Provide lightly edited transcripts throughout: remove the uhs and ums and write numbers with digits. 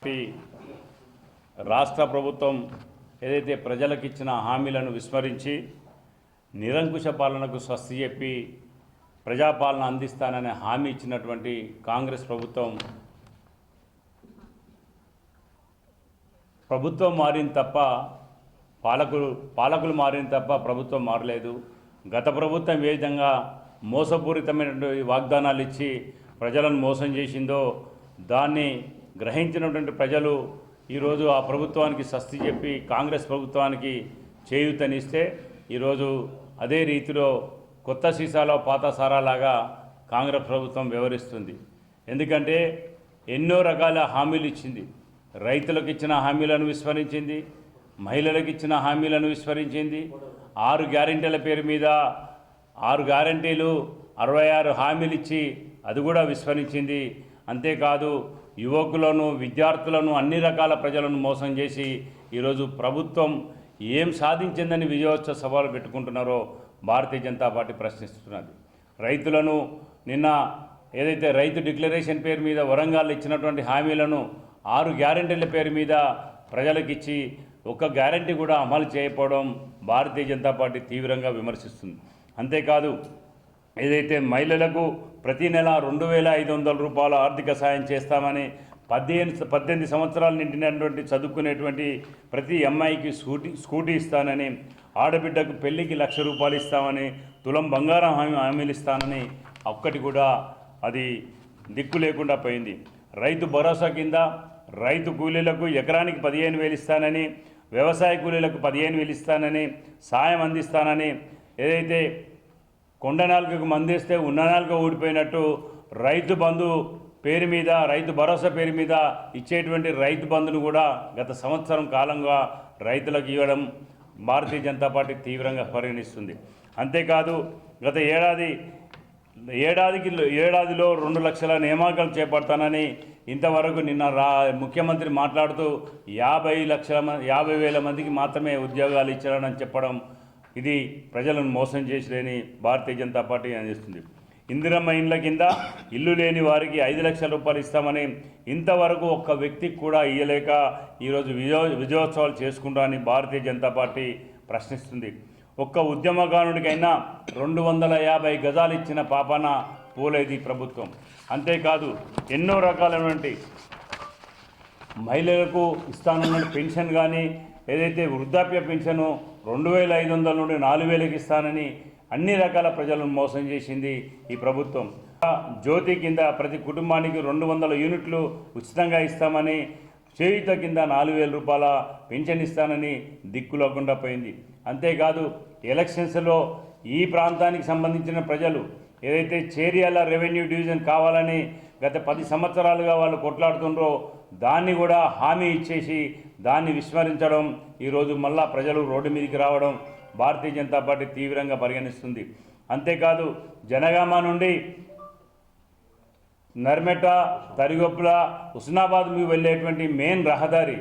Party రాష్ట్ర ప్రభుత్వం ఏదైతే ప్రజలకు ఇచ్చిన హామీలను విస్మరించి నిరంకుశ పాలనకు స్వస్తి చెప్పి ప్రజాపాలన అందిస్తాననే హామీ ఇచ్చినటువంటి కాంగ్రెస్ ప్రభుత్వం మారింది తప్ప పాలకులు మారింది తప్ప ప్రభుత్వం మారలేదు. గత ప్రభుత్వం ఏ విధంగా మోసపూరితమైనటువంటి వాగ్దానాలు ఇచ్చి ప్రజలను మోసం చేసిందో దాన్ని గ్రహించినటువంటి ప్రజలు ఈరోజు ఆ ప్రభుత్వానికి స్వస్తి చెప్పి కాంగ్రెస్ ప్రభుత్వానికి చేయూతనిస్తే ఈరోజు అదే రీతిలో కొత్త సీసాలో పాత సారాలాగా కాంగ్రెస్ ప్రభుత్వం వ్యవహరిస్తుంది. ఎందుకంటే ఎన్నో రకాల హామీలు ఇచ్చింది. రైతులకు ఇచ్చిన హామీలను విస్మరించింది, మహిళలకు ఇచ్చిన హామీలను విస్మరించింది. 6 గ్యారెంటీల పేరు మీద 6 గ్యారెంటీలు 66 హామీలు ఇచ్చి అది కూడా విస్మరించింది. అంతేకాదు యువకులను, విద్యార్థులను, అన్ని రకాల ప్రజలను మోసం చేసి ఈరోజు ప్రభుత్వం ఏం సాధించిందని విజయోత్సవ సభలు పెట్టుకుంటున్నారో భారతీయ జనతా పార్టీ ప్రశ్నిస్తున్నది. రైతులను నిన్న ఏదైతే రైతు డిక్లరేషన్ పేరు మీద వరంగల్ ఇచ్చినటువంటి హామీలను 6 గ్యారెంటీల పేరు మీద ప్రజలకు ఇచ్చి ఒక్క గ్యారెంటీ కూడా అమలు చేయకపోవడం భారతీయ జనతా పార్టీ తీవ్రంగా విమర్శిస్తుంది. అంతేకాదు ఏదైతే మహిళలకు ప్రతి నెల 2,500 రూపాయల ఆర్థిక సాయం చేస్తామని 18 సంవత్సరాలు నిండినటువంటి చదువుకునేటువంటి ప్రతి అమ్మాయికి స్కూటీ ఇస్తానని, ఆడబిడ్డకు పెళ్లికి 1,00,000 రూపాయలు ఇస్తామని, తులం బంగారం హామీలు ఇస్తానని ఒక్కటి కూడా అది దిక్కు లేకుండా పోయింది. రైతు భరోసా కింద రైతు కూలీలకు ఎకరానికి 15,000 ఇస్తానని, వ్యవసాయ కూలీలకు 15,000 ఇస్తానని, సాయం అందిస్తానని, ఏదైతే కొండ నాలుకకు మందేస్తే ఉన్న నాలుక ఊడిపోయినట్టు రైతు బంధు పేరు మీద, రైతు భరోసా పేరు మీద ఇచ్చేటువంటి రైతు బంధును కూడా గత సంవత్సరం కాలంగా రైతులకు ఇవ్వడం భారతీయ జనతా పార్టీ తీవ్రంగా పరిగణిస్తుంది. అంతేకాదు గత ఏడాదిలో 2 లక్షల నియామకాలు చేపడతానని ఇంతవరకు నిన్న ముఖ్యమంత్రి మాట్లాడుతూ 50,000 మందికి మాత్రమే ఉద్యోగాలు ఇచ్చారని చెప్పడం ఇది ప్రజలను మోసం చేసేదని భారతీయ జనతా పార్టీ అందిస్తుంది. ఇందిరమ్మ ఇండ్ల కింద ఇల్లు లేని వారికి 5 లక్షల రూపాయలు ఇస్తామని ఇంతవరకు ఒక్క వ్యక్తికి కూడా ఇయ్యలేక ఈరోజు విజయోత్సవాలు చేసుకుంటామని భారతీయ జనతా పార్టీ ప్రశ్నిస్తుంది. ఒక్క ఉద్యమకారుడికైనా 250 గజాలు ఇచ్చిన పాపన పోలేది ప్రభుత్వం. అంతేకాదు ఎన్నో రకాలైనటువంటి మహిళలకు ఇస్తానన్న పెన్షన్ కానీ, ఏదైతే వృద్ధాప్య పెన్షను 2,500 నుండి 4,000కి ఇస్తానని అన్ని రకాల ప్రజలను మోసం చేసింది ఈ ప్రభుత్వం. జ్యోతి కింద ప్రతి కుటుంబానికి 200 యూనిట్లు ఉచితంగా ఇస్తామని, చేయూత కింద 4,000 రూపాయల పెన్షన్ ఇస్తానని దిక్కు లేకుండా పోయింది. అంతేకాదు ఎలక్షన్స్లో ఈ ప్రాంతానికి సంబంధించిన ప్రజలు ఏదైతే చేర్యాల రెవెన్యూ డివిజన్ కావాలని గత 10 సంవత్సరాలుగా వాళ్ళు కొట్లాడుతుండ్రో దాన్ని కూడా హామీ ఇచ్చేసి దాన్ని విస్మరించడం, ఈరోజు మళ్ళా ప్రజలు రోడ్డు మీదకి రావడం భారతీయ జనతా పార్టీ తీవ్రంగా పరిగణిస్తుంది. అంతేకాదు జనగామ నుండి నర్మెట, తరిగొప్పుల, హుస్నాబాద్ మీకు వెళ్ళేటువంటి మెయిన్ రహదారి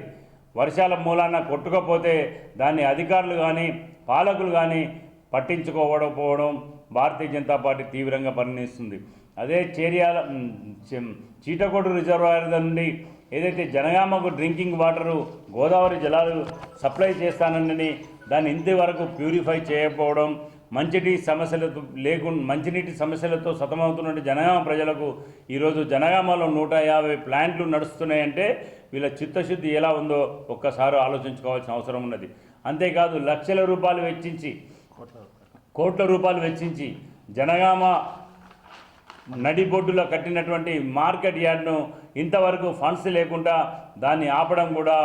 వర్షాల మూలాన కొట్టుకపోతే దాన్ని అధికారులు కానీ పాలకులు కానీ పట్టించుకోకపోవడం భారతీయ జనతా పార్టీ తీవ్రంగా పరిగణిస్తుంది. అదే చేర్యాల చీటకోడు రిజర్వాయర్ నుండి ఏదైతే జనగామకు డ్రింకింగ్ వాటరు గోదావరి జలాలు సప్లై చేస్తానని దాన్ని ఇంతవరకు ప్యూరిఫై చేయకపోవడం, మంచినీటి సమస్యలతో సతమవుతున్న జనగామ ప్రజలకు ఈరోజు జనగామలో 150 ప్లాంట్లు నడుస్తున్నాయంటే వీళ్ళ చిత్తశుద్ధి ఎలా ఉందో ఒక్కసారి ఆలోచించుకోవాల్సిన అవసరం ఉన్నది. అంతేకాదు లక్షల రూపాయలు వెచ్చించి, కోట్ల రూపాయలు వెచ్చించి జనగామ నడిబొడ్డులో కట్టినటువంటి మార్కెట్ యార్డ్ను ఇంతవరకు ఫండ్స్ లేకుండా దాన్ని ఆపడం కూడా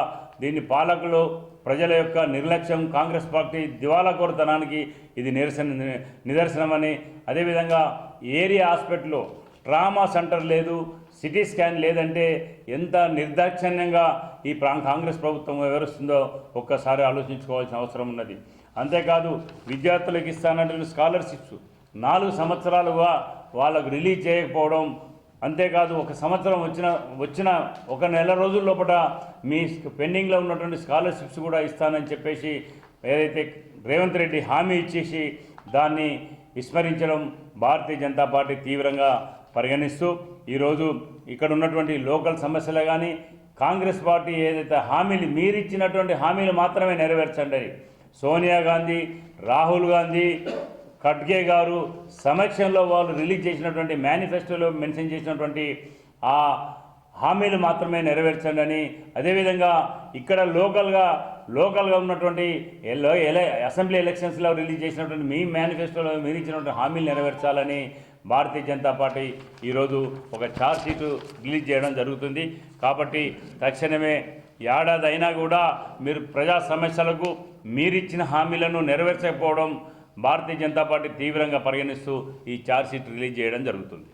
దీన్ని పాలకులు ప్రజల యొక్క నిర్లక్ష్యం, కాంగ్రెస్ పార్టీ దివాలాకోరుతనానికి ఇది నిదర్శనమని, అదేవిధంగా ఏరియా హాస్పిటల్లో ట్రామా సెంటర్ లేదు, సిటీ స్కాన్ లేదంటే ఎంత నిర్దాక్షిణ్యంగా ఈ కాంగ్రెస్ ప్రభుత్వం వివరిస్తుందో ఒక్కసారి ఆలోచించుకోవాల్సిన అవసరం ఉన్నది. అంతేకాదు విద్యార్థులకు ఇస్తానటువంటి స్కాలర్షిప్స్ 4 సంవత్సరాలుగా వాళ్ళకు రిలీజ్ చేయకపోవడం, అంతేకాదు ఒక సంవత్సరం వచ్చిన 1 నెల రోజుల లోపల మీ పెండింగ్లో ఉన్నటువంటి స్కాలర్షిప్స్ కూడా ఇస్తానని చెప్పేసి ఏదైతే రేవంత్ రెడ్డి హామీ ఇచ్చేసి దాన్ని విస్మరించడం భారతీయ జనతా పార్టీ తీవ్రంగా పరిగణిస్తూ ఈరోజు ఇక్కడ ఉన్నటువంటి లోకల్ సమస్యలు కానీ, కాంగ్రెస్ పార్టీ ఏదైతే హామీలు మీరిచ్చినటువంటి హామీలు మాత్రమే నెరవేర్చండి. సోనియా గాంధీ, రాహుల్ గాంధీ, ఖడ్గే గారు సమక్షంలో వాళ్ళు రిలీజ్ చేసినటువంటి మేనిఫెస్టోలో మెన్షన్ చేసినటువంటి ఆ హామీలు మాత్రమే నెరవేర్చండి అని, అదేవిధంగా ఇక్కడ లోకల్గా ఉన్నటువంటి అసెంబ్లీ ఎలక్షన్స్లో రిలీజ్ చేసినటువంటి మీ మేనిఫెస్టోలో మీరు ఇచ్చినటువంటి హామీలు నెరవేర్చాలని భారతీయ జనతా పార్టీ ఈరోజు ఒక ఛార్జ్ షీటు రిలీజ్ చేయడం జరుగుతుంది. కాబట్టి తక్షణమే ఏడాది అయినా కూడా మీరు ప్రజా సమస్యలకు మీరిచ్చిన హామీలను నెరవేర్చకపోవడం భారతీయ జనతా పార్టీ తీవ్రంగా పరిగణిస్తూ ఈ ఛార్జ్ షీట్ రిలీజ్ చేయడం జరుగుతుంది.